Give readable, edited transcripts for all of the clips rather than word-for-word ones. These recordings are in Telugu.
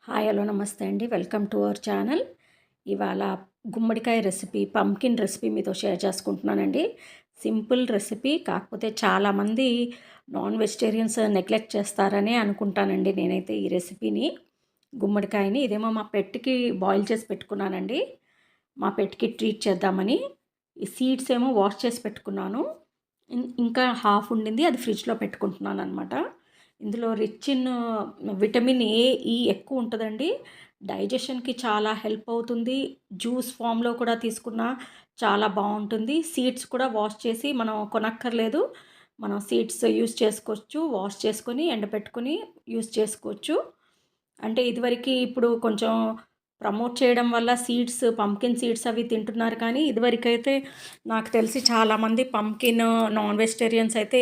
హాయ్ హలో నమస్తే అండి. Welcome to our channel. ఇవాళ గుమ్మడికాయ రెసిపీ, పంకిన్ రెసిపీ మీతో షేర్ చేసుకుంటున్నానండి. సింపుల్ రెసిపీ, కాకపోతే చాలామంది నాన్ వెజిటేరియన్స్ నెగ్లెక్ట్ చేస్తారని అనుకుంటానండి నేనైతే ఈ రెసిపీని. గుమ్మడికాయని ఇదేమో మా పెట్‌కి బాయిల్ చేసి పెట్టుకున్నానండి. మా పెట్‌కి ట్రీట్ చేద్దామని. ఈ సీడ్స్ ఏమో వాష్ చేసి పెట్టుకున్నాను. ఇంకా హాఫ్ ఉండింది, అది ఫ్రిడ్జ్‌లో పెట్టుకుంటున్నాననమాట. ఇందులో రిచ్ ఇన్ విటమిన్ ఏ, ఈ ఎక్కువ ఉంటదండి. డైజెషన్‌కి చాలా హెల్ప్ అవుతుంది. జ్యూస్ ఫామ్‌లో కూడా తీసుకున్నా చాలా బావుంటుంది. సీడ్స్ కూడా వాష్ చేసి మనం కొనక్కర్లేదు. మనం సీడ్స్ యూజ్ చేసుకోవచ్చు. వాష్ చేసుకొని, ఎండబెట్టుకొని యూజ్ చేసుకోవచ్చు. అంటే ఇదివరకి ఇప్పుడు కొంచెం ప్రమోట్ చేయడం వల్ల సీడ్స్, పంకిన్ సీడ్స్ అవి తింటున్నారు. కానీ ఇదివరకైతే నాకు తెలిసి చాలామంది పంకిన్ నాన్ వెజిటేరియన్స్ అయితే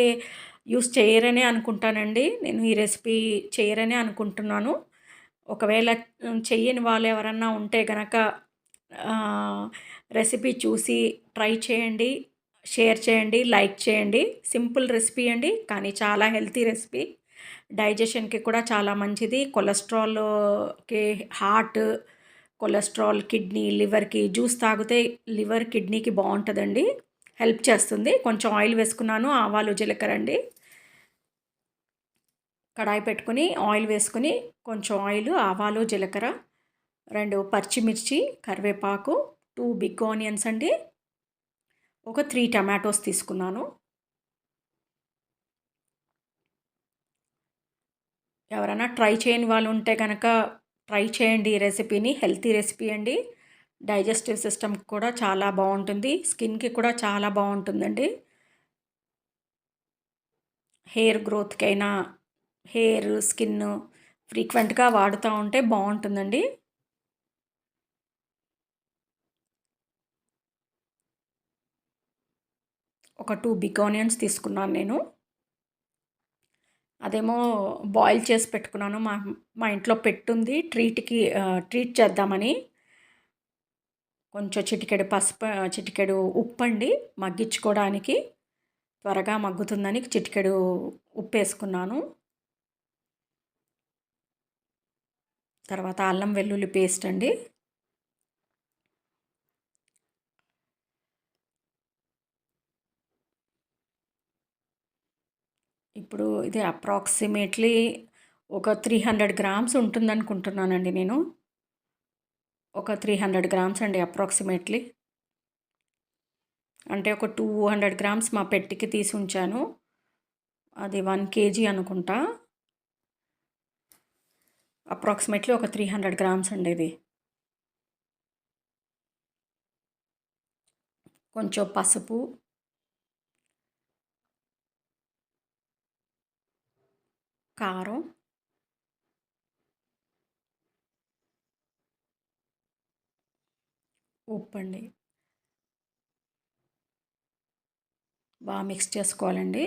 యూస్ చేయరనే అనుకుంటానండి. నేను ఈ రెసిపీ చేయరనే అనుకుంటున్నాను. ఒకవేళ చెయ్యని వాళ్ళు ఎవరన్నా ఉంటే గనక రెసిపీ చూసి ట్రై చేయండి, షేర్ చేయండి, లైక్ చేయండి. సింపుల్ రెసిపీ అండి, కానీ చాలా హెల్తీ రెసిపీ. డైజెషన్‌కి కూడా చాలా మంచిది. కొలెస్ట్రాల్‌కి, హార్ట్, కొలెస్ట్రాల్, కిడ్నీ, లివర్‌కి జ్యూస్ తాగితే లివర్, కిడ్నీకి బావుంటదండి. హెల్ప్ చేస్తుంది. కొంచెం ఆయిల్ వేసుకున్నాను. ఆవాలు, జీలకర్ర అండి. కడాయి పెట్టుకొని ఆయిల్ వేసుకొని, కొంచెం ఆయిల్, ఆవాలు, జీలకర్ర, 2 పచ్చిమిర్చి, కరివేపాకు, 2 బిగ్ ఆనియన్స్ అండి. ఒక 3 టమాటోస్ తీసుకున్నాను. ఎవరైనా ట్రై చేయని వాళ్ళు ఉంటే గనక ట్రై చేయండి ఈ రెసిపీని. హెల్తీ రెసిపీ అండి. డైజెస్టివ్ సిస్టమ్‌కి కూడా చాలా బావుంటుంది. స్కిన్‌కి కూడా చాలా బావుంటుందండి. హెయిర్ గ్రోత్‌కైనా, హెయిర్, స్కిన్ ఫ్రీక్వెంట్‌గా వాడుతూ ఉంటే బావుంటుందండి. ఒక 2 బిగ్ ఆనియన్స్ తీసుకున్నాను నేను. అదేమో బాయిల్ చేసి పెట్టుకున్నాను. మా మా ఇంట్లో పెట్టుంది ట్రీట్ చేద్దామని. కొంచెం చిటికెడు పసుపు, చిటికెడు ఉప్పండి మగ్గించుకోవడానికి. త్వరగా మగ్గుతుందని చిటికెడు ఉప్పేసుకున్నాను. తర్వాత అల్లం వెల్లుల్లి పేస్ట్ అండి. ఇప్పుడు ఇది అప్రాక్సిమేట్లీ ఒక 300 గ్రామ్స్ ఉంటుందనుకుంటున్నానండి నేను. ఒక 300 గ్రామ్స్ అండి అప్రాక్సిమేట్లీ. అంటే ఒక 200 గ్రామ్స్ మా పెట్టికి తీసి ఉంచాను. అది 1 కేజీ అనుకుంటా. అప్రాక్సిమేట్లీ ఒక 300 గ్రామ్స్ అండి ఇది. కొంచెం పసుపు, కారం, ఉప్పండి. బాగా మిక్స్ చేసుకోవాలండి.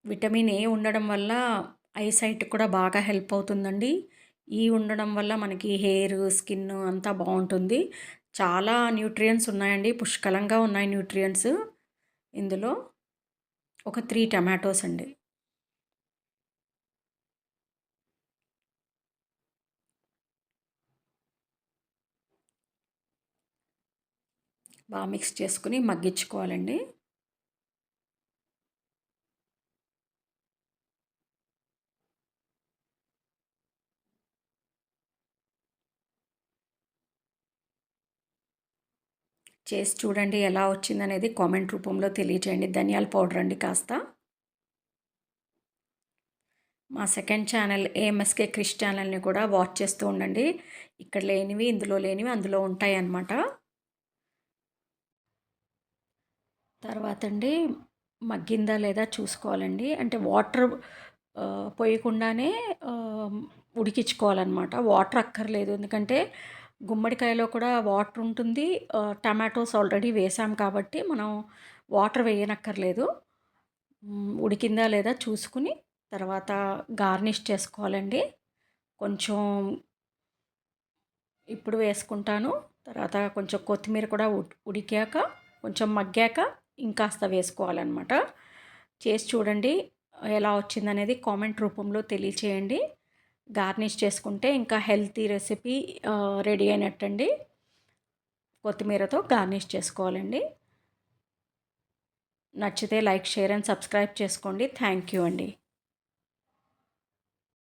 విటమిన్ ఏ ఉండడం వల్ల ఐసైట్ కూడా బాగా హెల్ప్ అవుతుందండి. ఈ ఉండడం వల్ల మనకి హెయిర్, స్కిన్ అంతా బావుంటుంది. చాలా న్యూట్రియంట్స్ ఉన్నాయండి. పుష్కలంగా ఉన్నాయి న్యూట్రియంట్స్ ఇందులో. ఒక 3 టమాటోస్ అండి. బాగా మిక్స్ చేసుకొని మగ్గించుకోవాలండి. చేసి చూడండి ఎలా వచ్చిందనేది కామెంట్ రూపంలో తెలియజేయండి. ధనియాల పౌడర్ అండి కాస్త. మా సెకండ్ ఛానల్ ఏఎంఎస్కే క్రిష్ ఛానల్ని కూడా వాచ్ చేస్తూ ఉండండి. ఇక్కడ లేనివి, ఇందులో లేనివి అందులో ఉంటాయన్నమాట. తర్వాత అండి, మగ్గిందా లేదా చూసుకోవాలండి. అంటే వాటర్ పోయకుండానే ఉడికించుకోవాలన్నమాట. వాటర్ అక్కర్లేదు. ఎందుకంటే గుమ్మడికాయలో కూడా వాటర్ ఉంటుంది. టమాటోస్ ఆల్రెడీ వేసాం కాబట్టి మనం వాటర్ వేయనక్కర్లేదు. ఉడికిందా లేదా చూసుకుని తర్వాత గార్నిష్ చేసుకోవాలండి. కొంచెం ఇప్పుడు వేసుకుంటాను. తర్వాత కొంచెం కొత్తిమీర కూడా ఉడికాక, కొంచెం మగ్గాక ఇంకాస్త వేసుకోవాలన్నమాట. చేసి చూడండి ఎలా వచ్చిందనేది కామెంట్ రూపంలో తెలియచేయండి. గార్నిష్ చేసుకుంటే ఇంకా హెల్తీ రెసిపీ రెడీ అయినట్టండి. కొత్తిమీరతో గార్నిష్ చేసుకోవాలండి. నచ్చితే లైక్, షేర్ అండ్ సబ్స్క్రైబ్ చేసుకోండి. థ్యాంక్ యూ అండి.